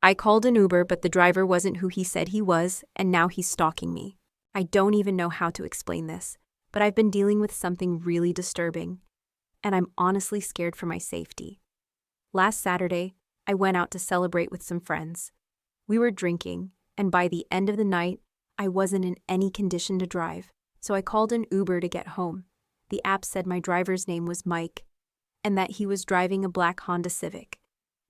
I called an Uber, but the driver wasn't who he said he was, and now he's stalking me. I don't even know how to explain this, but I've been dealing with something really disturbing, and I'm honestly scared for my safety. Last Saturday, I went out to celebrate with some friends. We were drinking, and by the end of the night, I wasn't in any condition to drive, so I called an Uber to get home. The app said my driver's name was Mike, and that he was driving a black Honda Civic.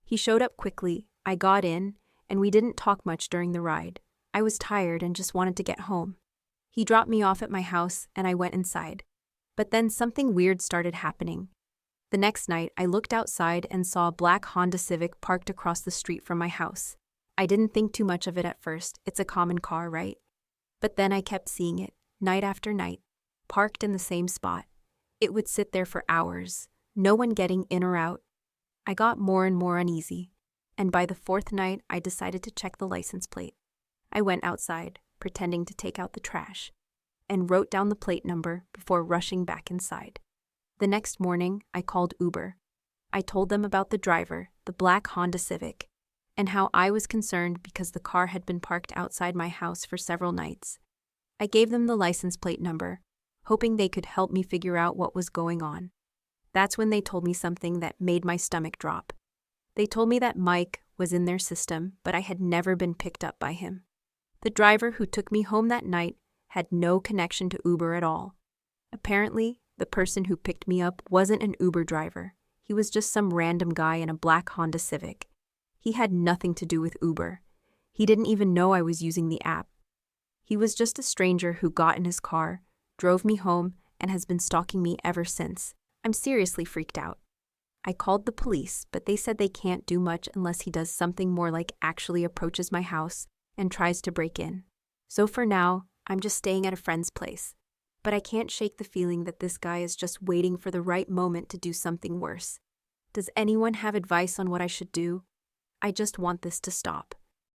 He showed up quickly, I got in, and we didn't talk much during the ride. I was tired and just wanted to get home. He dropped me off at my house, and I went inside. But then something weird started happening. The next night, I looked outside and saw a black Honda Civic parked across the street from my house. I didn't think too much of it at first. It's a common car, right? But then I kept seeing it, night after night, parked in the same spot. It would sit there for hours, no one getting in or out. I got more and more uneasy, and by the fourth night, I decided to check the license plate. I went outside, pretending to take out the trash, and wrote down the plate number before rushing back inside. The next morning, I called Uber. I told them about the driver, the black Honda Civic, and how I was concerned because the car had been parked outside my house for several nights. I gave them the license plate number, hoping they could help me figure out what was going on. That's when they told me something that made my stomach drop. They told me that Mike was in their system, but I had never been picked up by him. The driver who took me home that night had no connection to Uber at all. Apparently, the person who picked me up wasn't an Uber driver. He was just some random guy in a black Honda Civic. He had nothing to do with Uber. He didn't even know I was using the app. He was just a stranger who got in his car, drove me home, and has been stalking me ever since. I'm seriously freaked out. I called the police, but they said they can't do much unless he does something more like actually approaches my house and tries to break in. So for now, I'm just staying at a friend's place. But I can't shake the feeling that this guy is just waiting for the right moment to do something worse. Does anyone have advice on what I should do? I just want this to stop.